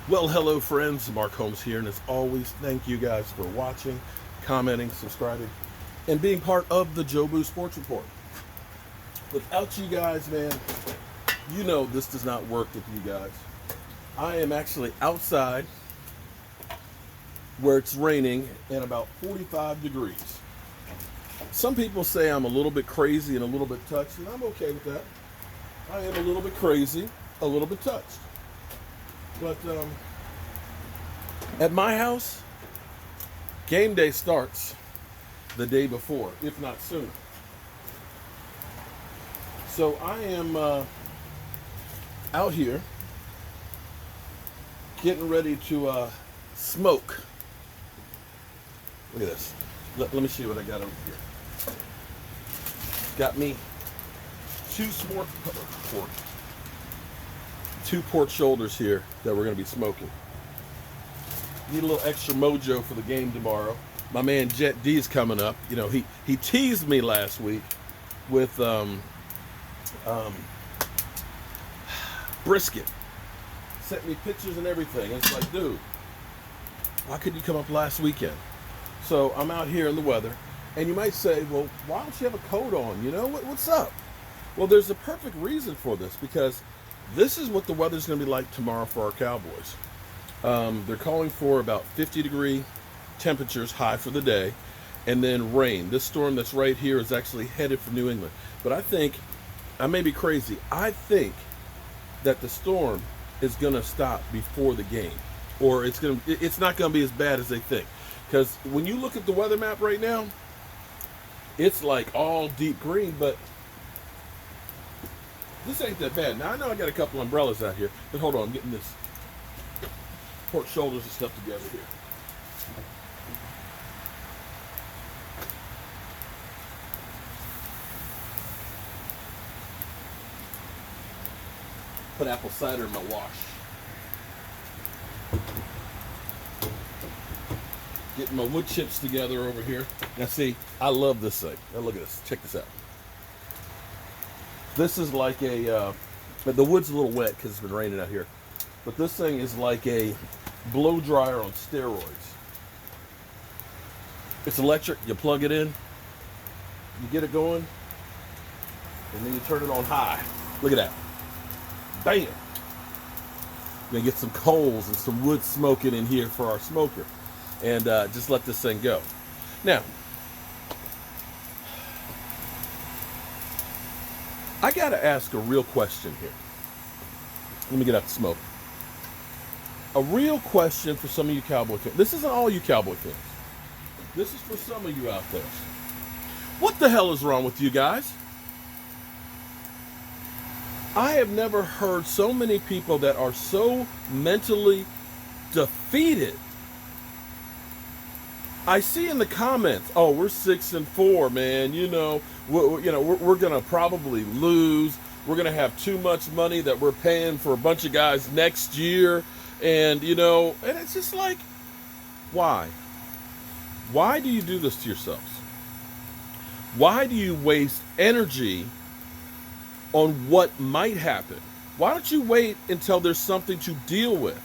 Well, hello, friends. Mark Holmes here, and as always, thank you guys for watching, commenting, subscribing, and being part of the Jobu Sports Report. Without you guys, man, you know this does not work with you guys. I am actually outside where it's raining and about 45 degrees. Some people say I'm a little bit crazy and a little bit touched, and I'm okay with that. I am a little bit crazy, a little bit touched. But at my house, game day starts the day before, if not sooner. So I am out here getting ready to smoke. Look at this. Let me see what I got over here. Got me two port shoulders here that we're going to be smoking. Need a little extra mojo for the game tomorrow. My man Jet D is coming up. You know, he teased me last week with brisket. Sent me pictures and everything. It's like, dude, why couldn't you come up last weekend? So I'm out here in the weather, and you might say, well, why don't you have a coat on? You know, what's up? Well, there's a perfect reason for this, because this is what the weather's going to be like tomorrow for our Cowboys. They're calling for about 50-degree temperatures, high for the day, and then rain. This storm that's right here is actually headed for New England. But I think, I may be crazy, I think that the storm is going to stop before the game. Or it's not going to be as bad as they think. Because when you look at the weather map right now, it's like all deep green, but this ain't that bad. Now, I know I got a couple umbrellas out here, but hold on, I'm getting this port shoulders and stuff together here. Put apple cider in my wash. Getting my wood chips together over here. Now see, I love this thing. Now look at this. Check this out. This is like a, the wood's a little wet because it's been raining out here. But this thing is like a blow dryer on steroids. It's electric. You plug it in. You get it going. And then you turn it on high. Look at that. Bam! We're going to get some coals and some wood smoking in here for our smoker. And just let this thing go. Now, I got to ask a real question here. Let me get out the smoke. A real question for some of you Cowboy fans. This isn't all you Cowboy fans. This is for some of you out there. What the hell is wrong with you guys? I have never heard so many people that are so mentally defeated. I see in the comments, oh, we're 6-4, man. You know, we're gonna probably lose. We're gonna have too much money that we're paying for a bunch of guys next year, and and it's just like, why? Why do you do this to yourselves? Why do you waste energy on what might happen? Why don't you wait until there's something to deal with?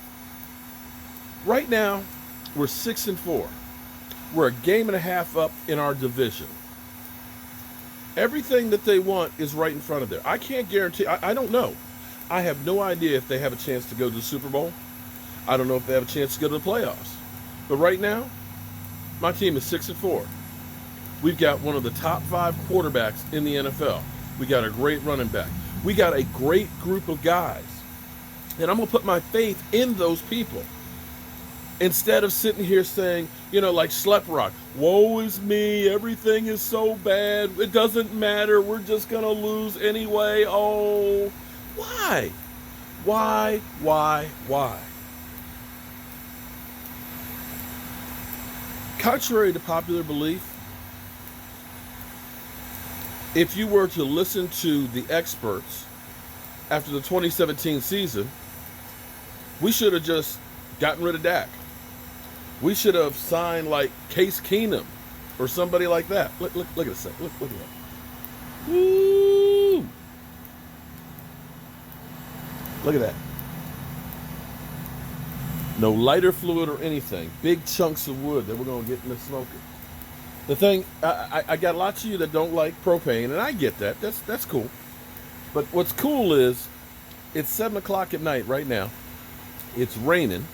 Right now, we're 6-4. We're a game and a half up in our division. Everything that they want is right in front of there. I can't guarantee, I don't know. I have no idea if they have a chance to go to the Super Bowl. I don't know if they have a chance to go to the playoffs. But right now, my team is 6-4. We've got one of the top 5 quarterbacks in the NFL. We got a great running back. We got a great group of guys. And I'm going to put my faith in those people. Instead of sitting here saying, like Sleprock, woe is me, everything is so bad, it doesn't matter, we're just going to lose anyway. Oh, why? Why? Contrary to popular belief, if you were to listen to the experts after the 2017 season, we should have just gotten rid of Dak. We should have signed like Case Keenum or somebody like that. Look at this thing. Look at that. Woo! Look at that. No lighter fluid or anything. Big chunks of wood that we're going to get in the smoker. The thing, I got lots of you that don't like propane, and I get that. That's cool. But what's cool is it's 7 o'clock at night right now. It's raining.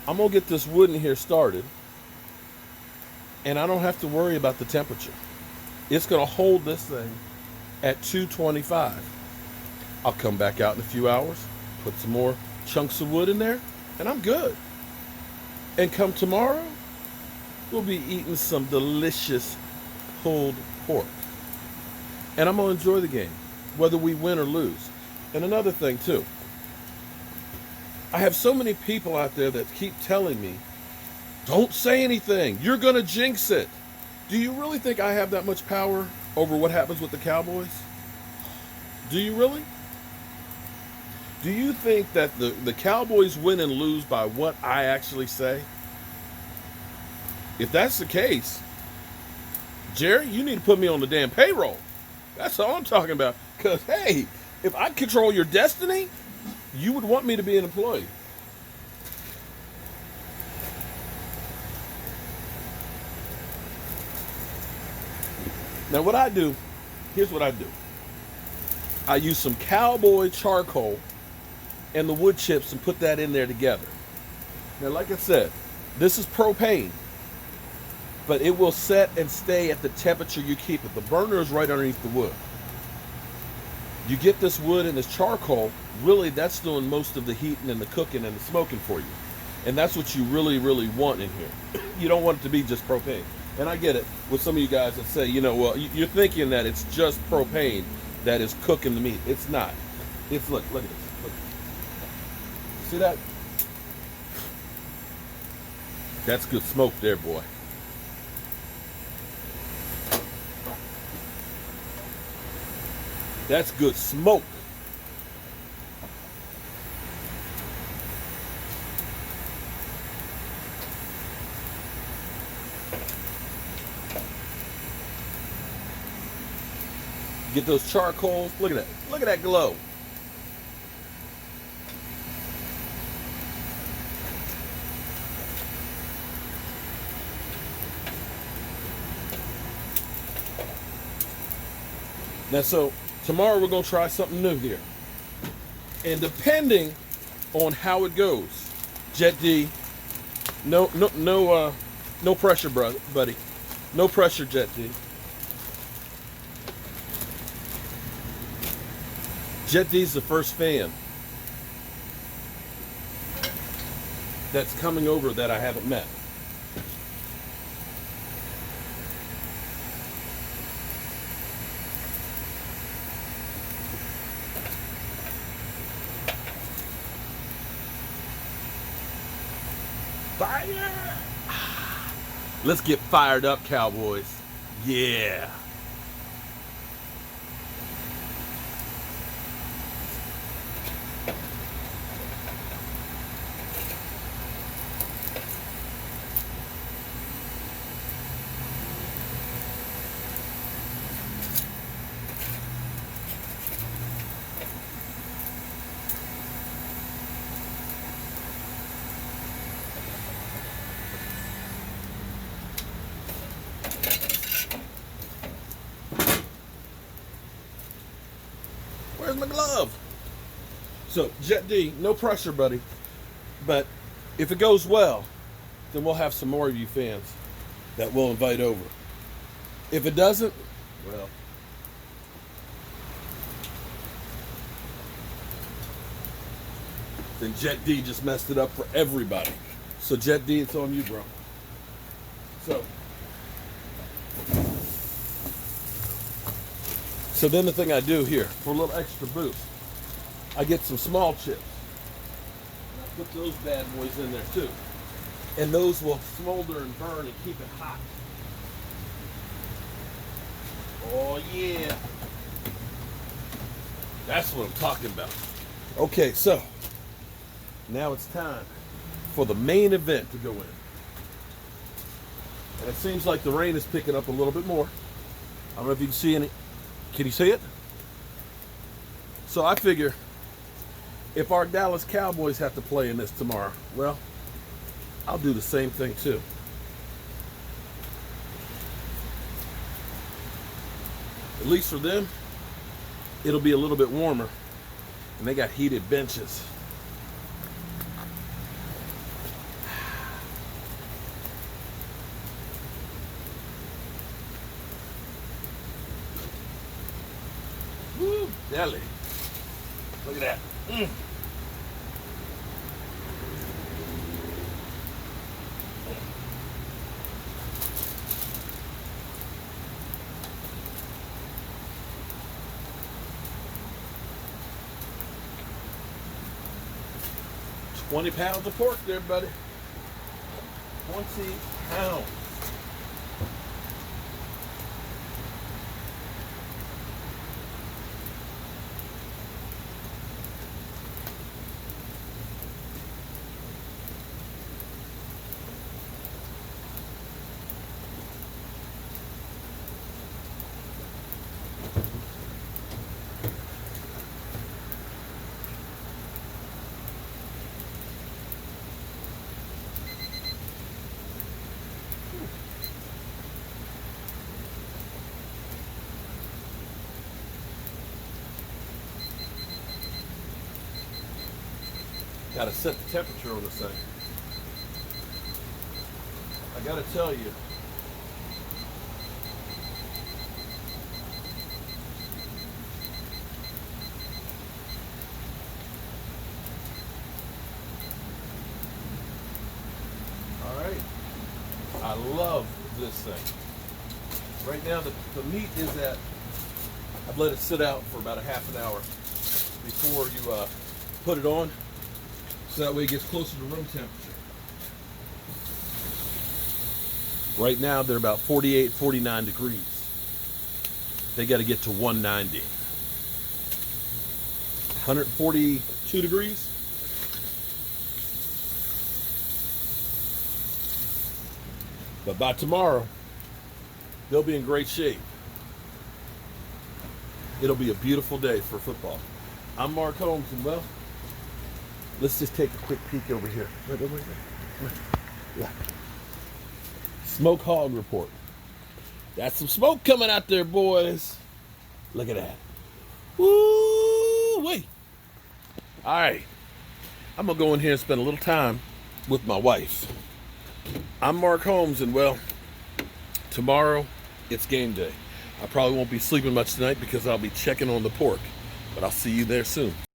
I'm going to get this wood in here started, and I don't have to worry about the temperature. It's going to hold this thing at 225. I'll come back out in a few hours, put some more chunks of wood in there, and I'm good. And come tomorrow, we'll be eating some delicious pulled pork. And I'm going to enjoy the game, whether we win or lose. And another thing, too. I have so many people out there that keep telling me, don't say anything. You're going to jinx it. Do you really think I have that much power over what happens with the Cowboys? Do you really? Do you think that the Cowboys win and lose by what I actually say? If that's the case, Jerry, you need to put me on the damn payroll. That's all I'm talking about. Because, hey, if I control your destiny, you would want me to be an employee. Now, what I do, here's what I do. I use some cowboy charcoal and the wood chips and put that in there together. Now, like I said, this is propane, but it will set and stay at the temperature you keep it. The burner is right underneath the wood. You get this wood and this charcoal, really that's doing most of the heating and the cooking and the smoking for you. And that's what you really, really want in here. You don't want it to be just propane. And I get it with some of you guys that say, you know, well, you're thinking that it's just propane that is cooking the meat. It's not. It's, look at this. Look. See that? That's good smoke there, boy. That's good smoke. Get those charcoals. Look at that. Look at that glow. Now, so tomorrow we're going to try something new here. And depending on how it goes, Jet D, no pressure, buddy. No pressure, Jet D. Jet D's the first fan that's coming over that I haven't met. Fire! Let's get fired up, Cowboys. Yeah. Where's my glove? So, Jet D, no pressure, buddy. But if it goes well, then we'll have some more of you fans that we'll invite over. If it doesn't, well, then Jet D just messed it up for everybody. So, Jet D, it's on you, bro. So then the thing I do here, for a little extra boost, I get some small chips. And I put those bad boys in there too. And those will smolder and burn and keep it hot. Oh yeah. That's what I'm talking about. Okay, so now it's time for the main event to go in. And it seems like the rain is picking up a little bit more. I don't know if you can see any. Can you see it? So I figure If our Dallas Cowboys have to play in this tomorrow, well, I'll do the same thing too. At least for them, it'll be a little bit warmer. And they got heated benches. Woo, deli. Look at that. Mm. $20 pounds of pork there, buddy. 20 pounds. Got to set the temperature on this thing. I got to tell you, all right, I love this thing. Right now, the meat is at, I've let it sit out for about a half an hour before you put it on. So that way it gets closer to room temperature. Right now they're about 48, 49 degrees. They got to get to 190. 142 degrees. But by tomorrow, they'll be in great shape. It'll be a beautiful day for football. I'm Mark Holmes, and well, let's just take a quick peek over here. Wait. Yeah. Smoke hog report. Got some smoke coming out there, boys. Look at that. Woo-wee. All right. I'm going to go in here and spend a little time with my wife. I'm Mark Holmes, and well, tomorrow it's game day. I probably won't be sleeping much tonight because I'll be checking on the pork, but I'll see you there soon.